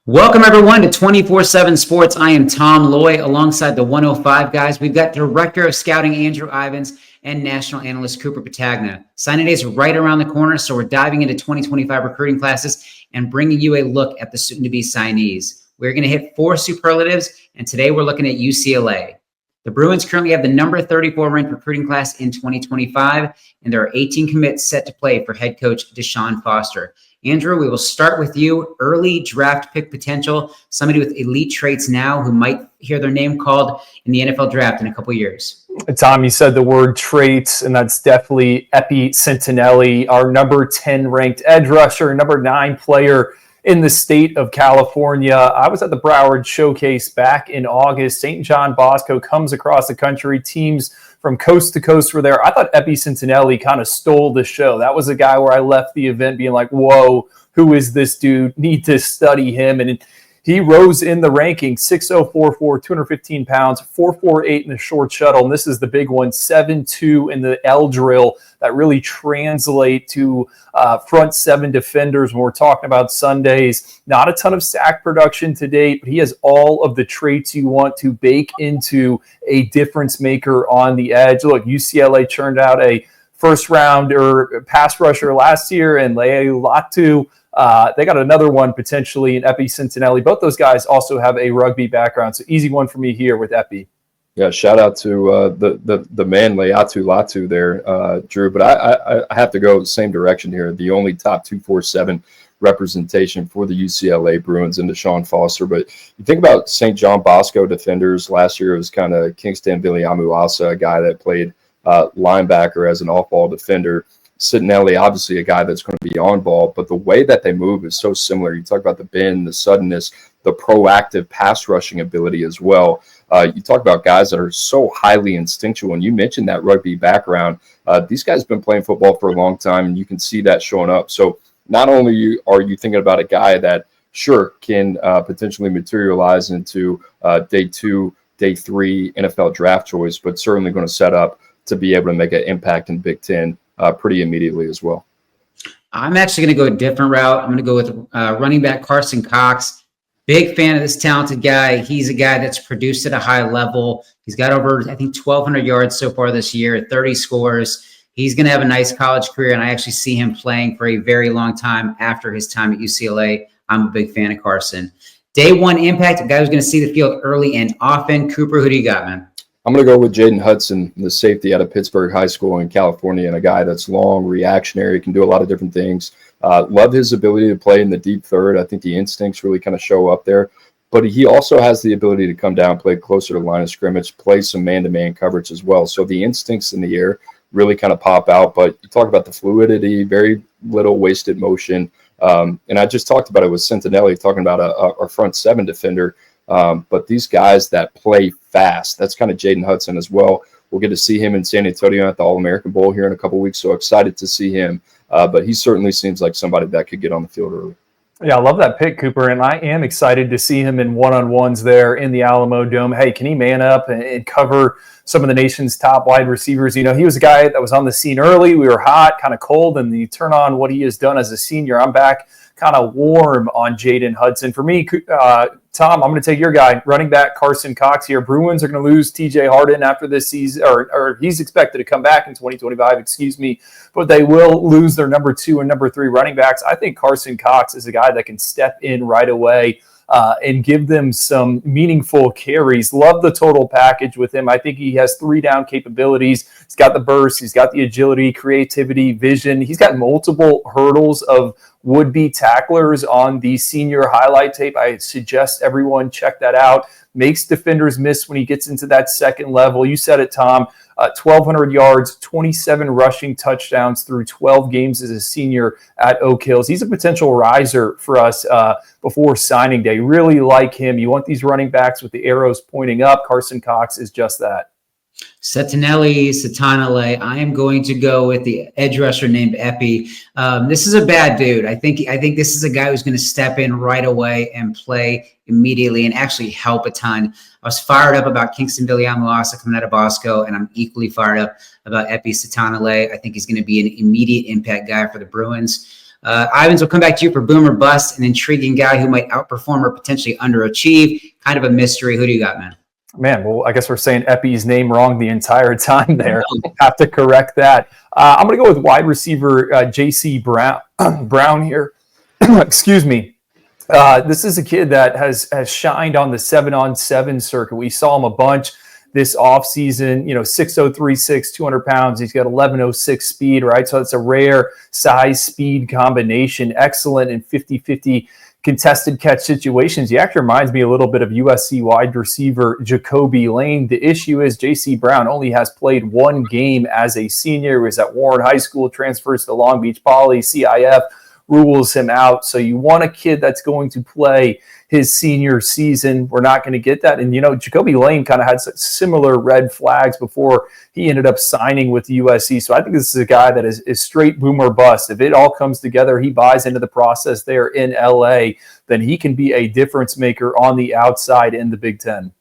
Welcome, everyone, to 24/7 Sports. I am Tom Loy alongside the 105 guys. We've got Director of Scouting Andrew Ivins and National Analyst Cooper Patagna. Signing day is right around the corner, so we're diving into 2025 recruiting classes and bringing you a look at the soon-to-be signees. We're going to hit 4 superlatives, and today we're looking at UCLA. The Bruins currently have the number 34 ranked recruiting class in 2025, and there are 18 commits set to play for head coach Deshaun Foster. Andrew, we will start with you. Early draft pick potential, somebody with elite traits now who might hear their name called in the NFL draft in a couple years. Tom, you said the word traits, and that's definitely Epi Centinelli, our number 10 ranked edge rusher, number 9 player in the state of California. I was at the Broward Showcase back in August. St. John Bosco comes across the country. Teams from coast to coast were there. I thought Epi Centinelli kind of stole the show. That was a guy where I left the event being like, whoa, who is this dude? Need to study him. And he rose in the rankings, 6'0", 4'4", 215 pounds, 4'4", in the short shuttle. And this is the big one, 7'2" in the L drill that really translate to front 7 defenders when we're talking about Sundays. Not a ton of sack production to date, but he has all of the traits you want to bake into a difference maker on the edge. Look, UCLA churned out a first rounder pass rusher last year, and Le'e Latu. They got another one potentially in Epi Centinelli. Both those guys also have a rugby background, so easy one for me here with Epi. Yeah, shout out to the man Le'atu Latu there, Drew. But I have to go the same direction here. The only top 247 representation for the UCLA Bruins and Deshaun Foster. But you think about St. John Bosco defenders. Last year it was kind of Kingston Viliamu-Asa, a guy that played linebacker as an off-ball defender. Centinelli, obviously a guy that's going to be on ball, but the way that they move is so similar. You talk about the bend, the suddenness, the proactive pass rushing ability as well. You talk about guys that are so highly instinctual, and you mentioned that rugby background. These guys have been playing football for a long time, and you can see that showing up. So not only are you thinking about a guy that sure can potentially materialize into day 2, day 3 NFL draft choice, but certainly going to set up to be able to make an impact in Big Ten pretty immediately as well. I'm actually going to go a different route. I'm going to go with running back Carson Cox. Big fan of this talented guy. He's a guy that's produced at a high level. He's got over, I think, 1,200 yards so far this year, 30 scores. He's going to have a nice college career, and I actually see him playing for a very long time after his time at UCLA. I'm a big fan of Carson. Day 1 impact, a guy who's going to see the field early and often. Cooper, who do you got, man? I'm going to go with Jaden Hudson, the safety out of Pittsburgh High School in California, and a guy that's long, reactionary, can do a lot of different things. Love his ability to play in the deep third. I think the instincts really kind of show up there. But he also has the ability to come down, play closer to the line of scrimmage, play some man-to-man coverage as well. So the instincts in the air really kind of pop out. But you talk about the fluidity, very little wasted motion. And I just talked about it with Centinelli, talking about a front 7 defender. But these guys that play fast, that's kind of Jaden Hudson as well. We'll get to see him in San Antonio at the All-American Bowl here in a couple weeks, so excited to see him. But he certainly seems like somebody that could get on the field early. Yeah, I love that pick, Cooper, and I am excited to see him in one-on-ones there in the Alamo Dome. Hey, can he man up and cover some of the nation's top wide receivers? You know, he was a guy that was on the scene early. We were hot, kind of cold, and you turn on what he has done as a senior. I'm back kind of warm on Jaden Hudson. For me, Tom, I'm going to take your guy, running back Carson Cox here. Bruins are going to lose TJ Harden after this season, or he's expected to come back in 2025, but they will lose their number 2 and number 3 running backs. I think Carson Cox is a guy that can step in right away and give them some meaningful carries. Love the total package with him. I think he has 3-down capabilities. He's got the burst. He's got the agility, creativity, vision. He's got multiple hurdles of would-be tacklers on the senior highlight tape. I suggest everyone check that out. Makes defenders miss when he gets into that second level. You said it, Tom. 1,200 yards, 27 rushing touchdowns through 12 games as a senior at Oak Hills. He's a potential riser for us before signing day. Really like him. You want these running backs with the arrows pointing up. Carson Cox is just that. Centinelli. I am going to go with the edge rusher named Epi. This is a bad dude. I think this is a guy who's going to step in right away and play immediately and actually help a ton. I was fired up about Kingston Viliamu-Asa coming out of Bosco, and I'm equally fired up about Epi Centinelli. I think he's going to be an immediate impact guy for the Bruins. Ivins, will come back to you for boom or bust, an intriguing guy who might outperform or potentially underachieve. Kind of a mystery. Who do you got, man? Man, well, I guess we're saying Epi's name wrong the entire time there. Have to correct that. I'm going to go with wide receiver J.C. Brown here. Excuse me. This is a kid that has shined on the 7-on-7 circuit. We saw him a bunch this offseason, 6'0", 200 pounds. He's got 11.06 speed, right? So it's a rare size-speed combination. Excellent in 50-50 contested catch situations. He actually reminds me a little bit of USC wide receiver Jacoby Lane. The issue is J.C. Brown only has played one game as a senior. He was at Warren High School, transfers to Long Beach Poly, CIF rules him out. So you want a kid that's going to play his senior season. We're not going to get that. And, Jacoby Lane kind of had similar red flags before he ended up signing with USC. So I think this is a guy that is straight boom or bust. If it all comes together, he buys into the process there in LA, then he can be a difference maker on the outside in the Big Ten.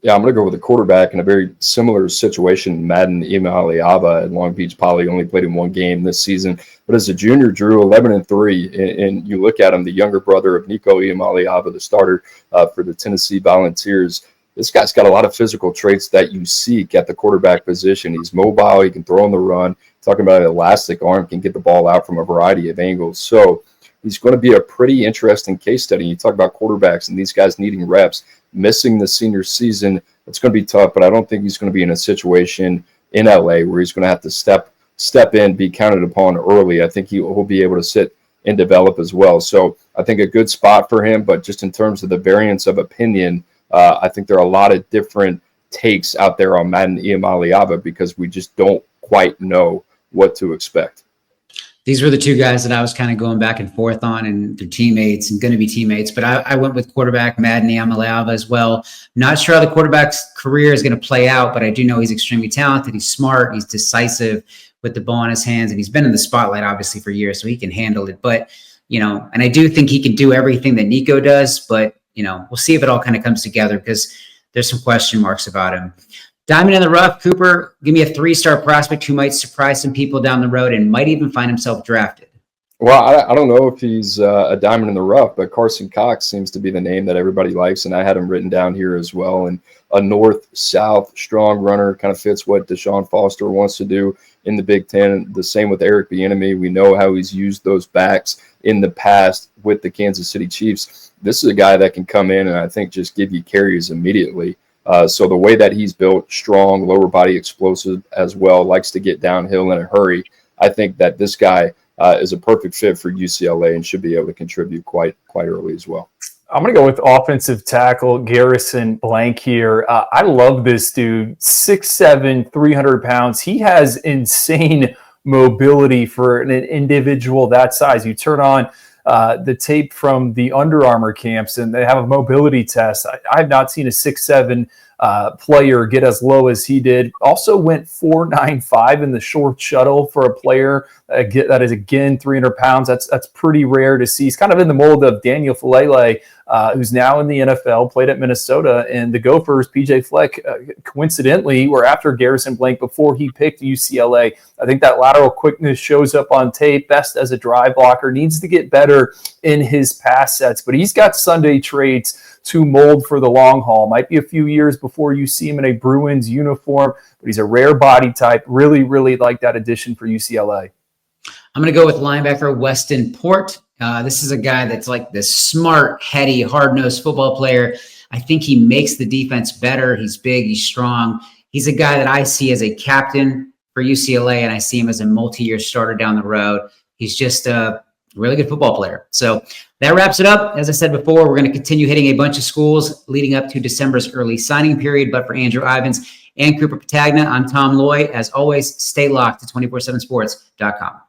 Yeah, I'm going to go with a quarterback in a very similar situation. Madden Imaliava at Long Beach Poly only played in one game this season. But as a junior, Drew, 11-3, and you look at him, the younger brother of Nico Imaliava, the starter for the Tennessee Volunteers. This guy's got a lot of physical traits that you seek at the quarterback position. He's mobile. He can throw on the run. Talking about an elastic arm, can get the ball out from a variety of angles. So he's going to be a pretty interesting case study. You talk about quarterbacks and these guys needing reps, missing the senior season. It's going to be tough, but I don't think he's going to be in a situation in LA where he's going to have to step in, be counted upon early. I think he'll be able to sit and develop as well. So I think a good spot for him, but just in terms of the variance of opinion, I think there are a lot of different takes out there on Madden Imaliava because we just don't quite know what to expect. These were the two guys that I was kind of going back and forth on, and they're teammates and going to be teammates. But I went with quarterback Madden Imaliava as well. Not sure how the quarterback's career is going to play out, but I do know he's extremely talented. He's smart. He's decisive with the ball in his hands, and he's been in the spotlight obviously for years, so he can handle it. But, and I do think he can do everything that Nico does, but, we'll see if it all kind of comes together because there's some question marks about him. Diamond in the rough, Cooper, give me a 3-star prospect who might surprise some people down the road and might even find himself drafted. Well, I don't know if he's a diamond in the rough, but Carson Cox seems to be the name that everybody likes, and I had him written down here as well. And a north-south strong runner kind of fits what Deshaun Foster wants to do in the Big Ten. The same with Eric Bieniemy. We know how he's used those backs in the past with the Kansas City Chiefs. This is a guy that can come in and I think just give you carries immediately. So the way that he's built, strong, lower body explosive as well, likes to get downhill in a hurry. I think that this guy is a perfect fit for UCLA and should be able to contribute quite early as well. I'm going to go with offensive tackle Garrison Blank here. I love this dude, 6'7", 300 pounds. He has insane mobility for an individual that size. You turn on the tape from the Under Armour camps, and they have a mobility test. I have not seen a 6'7" player get as low as he did. Also went 4.95 in the short shuttle for a player that is, again, 300 pounds. That's pretty rare to see. He's kind of in the mold of Daniel Falele, who's now in the NFL, played at Minnesota, and the Gophers, PJ Fleck, coincidentally, were after Garrison Blank before he picked UCLA. I think that lateral quickness shows up on tape, best as a drive blocker, needs to get better in his pass sets, but he's got Sunday traits to mold for the long haul. Might be a few years before you see him in a Bruins uniform, but he's a rare body type. Really, really like that addition for UCLA. I'm going to go with linebacker Weston Port. This is a guy that's like this smart, heady, hard-nosed football player. I think he makes the defense better. He's big. He's strong. He's a guy that I see as a captain for UCLA, and I see him as a multi-year starter down the road. He's just a really good football player. So that wraps it up. As I said before, we're going to continue hitting a bunch of schools leading up to December's early signing period. But for Andrew Ivins and Cooper Patagna, I'm Tom Loy. As always, stay locked to 247sports.com.